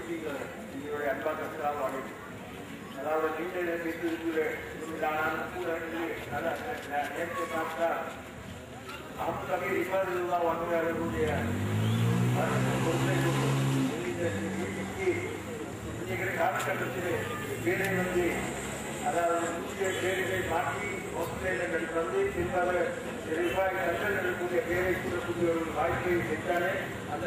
நீங்கள் எங்களுடைய அன்பாக வாழ்க்கை அதாவது நீங்கள் வீட்டில் கூட நேற்று பார்த்தா அவங்களுக்காக இவ்வாறுதான் வந்துடைய வீட்டுக்கு காலகட்டத்தில் வேலை வந்து அதாவது புதிய பேர்களை மாற்றி ஆஸ்திரேலியர்கள் வந்து பின்பாக ரூபாய் தங்கள் இருக்கக்கூடிய பேரை கூடக்கூடிய ஒரு வாய்ப்பை பெற்றாலே அந்த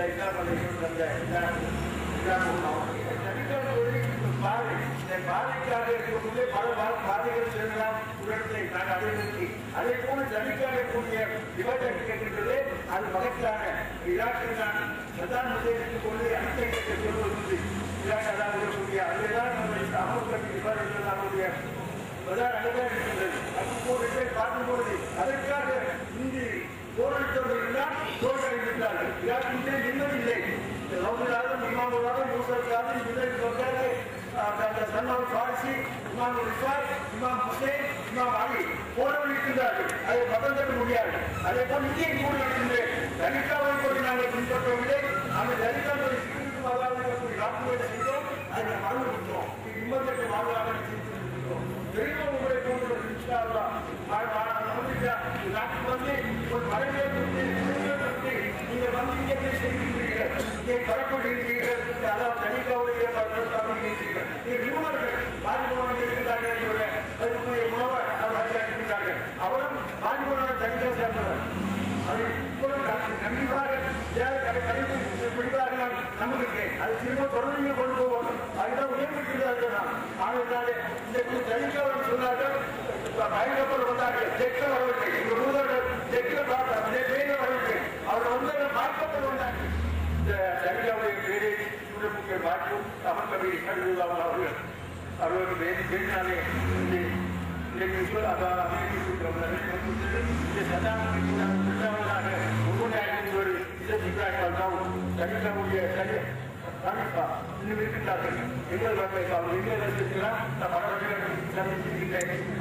பாதை இந்த பாதைக்காக இருக்கக்கூடிய பல பாதைகள் செல்லலாம் உடனே நாங்கள் அபிவிருத்தி அதே போல ஜனிக்காக கூடிய விவாதம் கேட்கின்றது அது மகத்தான ஈராக்கில் நான் பிரதான் முதலில் கொண்டு அனைத்து சொல்வது ஈராக் அதாவது இருக்கக்கூடிய அதுதான் நம்ம அமர்வுக்கு விவாதங்களுடைய பிரதான அனுபவம் இருக்கின்றது அது பார்க்கும்போது அதற்காக இங்கு போராட்டவர்கள் தான் தோல்வியடைந்தார்கள் ஈராக்கின்றே நிம்மதியில்லை ரவுலாலும் இமாமுலாலும் யூசஃபாலும் முதல் சொன்னாரு சல்மான் ஃபாரிசி இமாம் ரிஃபாய் இமாம் ஹுசைன் இமாம் அலி போராடி இருக்கின்றார்கள் அதை பதந்தக்க முடியாது அதே போல் இங்கே கூட நடக்கின்ற தலிகாவை கொண்டு நாங்கள் பின்பற்றவில்லை அந்த தலிகாவை சிறுக்கும் அதாவது ராக்குவேலை செய்தோம் அதை மறந்து விட்டோம் நிம்மதிக்கு வாழ்வாக செய்திருக்கிறோம் பெருமை உங்களை போன்ற நாட்டுக்கு வந்து ஒரு வரவேற்பு நீங்க வந்து இங்கே செய்திருக்கிறீர்கள் இங்கே பரப்படுகிறீர்கள் அதாவது தனிக்காவுடைய நிபுணர்கள் பாதிப்பவர்கள் இருக்கிறார்கள் அதற்குரிய உணவை அவர் இருக்கின்றார்கள் அவரும் பாதிப்பவரான தனிக்காக சேர்ந்தவர் அதை கண்டிப்பாக பிடிப்பார்கள் நம்பிக்கை அது திரும்ப தொடர்ந்து கொண்டு போவோம் அதுதான் உயர்ந்திருக்கிறார்கள் ஆனால் இந்த தனிக்காவல் சொன்னார்கள் பயங்கப்பல் வந்தார்கள் தெற்க வரவில்லை எங்க ஊதர்கள் தெற்கில் பார்த்தார் அதே பேர வரவில்லை அவர் வந்து பார்க்கப்பட்டு வந்தார்கள் இந்த தனிக்காவுடைய பேரை முக்கிய வாய்ப்பு அமர் கபீர் கருதுதான் அவர்கள் அவர்களுக்கு பேசினாலே இன்னும் இருக்கின்றார்கள் எங்கள்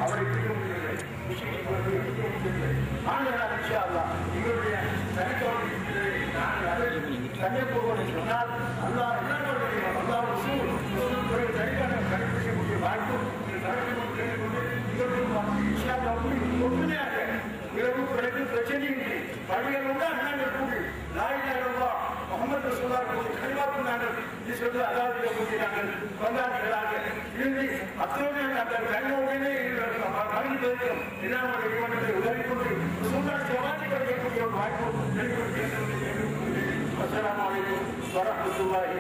அவரை பிடிக்க முடியவில்லை எங்களுடைய கன்னியாகுமரி சொன்னால் அல்லா என்ன கடைபிடிக்கக்கூடிய வாய்ப்பு ஒற்றுமையாக இரவு பிறகு பிரச்சனையின்றி பள்ளிகளோடு அண்ணாங்கள் கூடி நாயினாரா முகமது ரசூலுல்லாஹ் கலிமாத்து நாங்கள் இது சொல்லி அதாவது நாங்கள் கொண்டாடுகிறாங்க இறுதி அத்தனை நாங்கள் கல்வியோடனே மகிழ்ந்திருக்கும் இல்லாமல் இவனுக்கு உதவி கொண்டு ரசூலுல்லாஹ் ஜமாத்தி கிடைக்கக்கூடிய ஒரு வாய்ப்பு அஸ்ஸலாமு அலைக்கும் வரஹ்மத்துல்லாஹி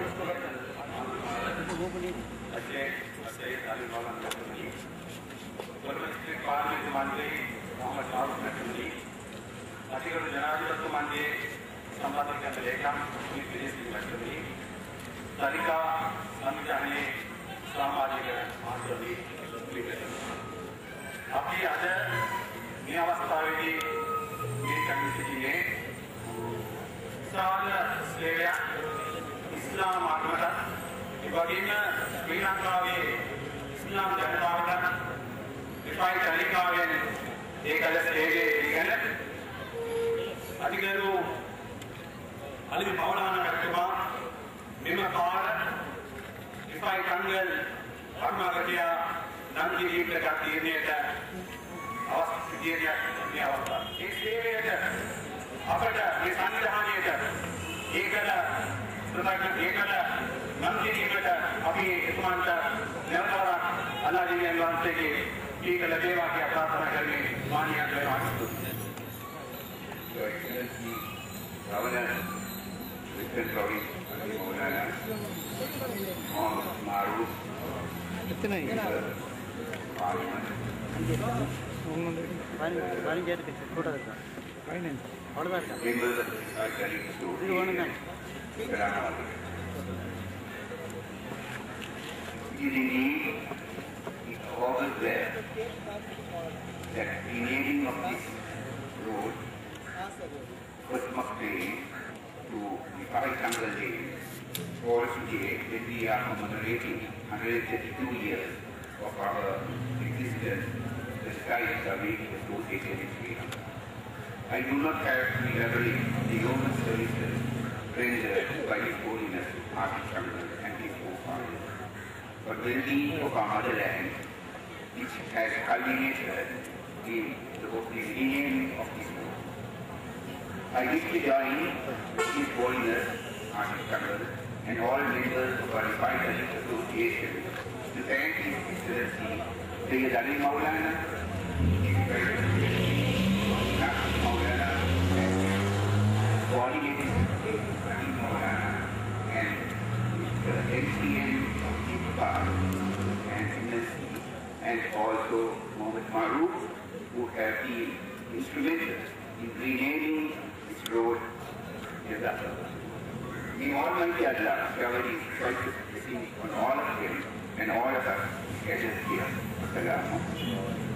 पार्लियामेंट मंत्री मोहम्मद फारूक नकवी अतिगढ़ जनाधिपत्य मंत्री संपादक लेखा नकवी तलिका संविधाने सामाजिक मानवी अपनी आज ಈ ಅವಸ್ಥಾವೇದಿ ಕಂಡಿಸಿದ್ದೀನಿ ಸಾಲ ಸೇವೆಯ ಇಸ್ಲಾಂ ಆತ್ಮದ ಇವಾಗಿನ ಶ್ರೀಲಂಕಾවේ ඉස්ලාම් ජනතාවට විපාක තනිකාවෙන් ඒකල සේවයේ ඉගෙන අධිකරු අලිවි පවලාන කට්ටුමා මෙම පාර විපාක තංගල් කර්මගතිය නම් කිරීමට ගතියේට අවස්ථිතියක් මේ අවස්ථාව. ඒ සේවයට අපට මේ සංවිධානයට ඒකල ඒකල නම් කිරීමට අපි එතුමන්ට නිරන්තරව අල්ලාහ්ගේ වහන්සේගේ ඒකල දේවා කියා ප්‍රාර්ථනා කරමි. මානියක් වෙනවා. Your Excellency Governor Mr. Ravi Maulana Mohammed Maruf Parliament it's always there that the naming of this road was must be to the Parakanga Lane or today when we are commemorating 132 years of our existence, the skies are being associated with Sri Lanka. I do not have to elaborate the enormous services rendered by His Holiness Archbishop and his but well-being of our motherland, which has culminated in the renaming of this road. I wish to join His Holiness Archbishop Kangal and all members of our Refined Dalik Association to thank His Excellency Sayyid Ali Maulana, Maulana, coordinating Ali Maulana, and the MCN and MSC, and also Mohammed Maroof, who have been instrumental in renaming this road. May Almighty Allah shower His righteous blessings on all of them and all of us gathered here. Assalamu alaikum.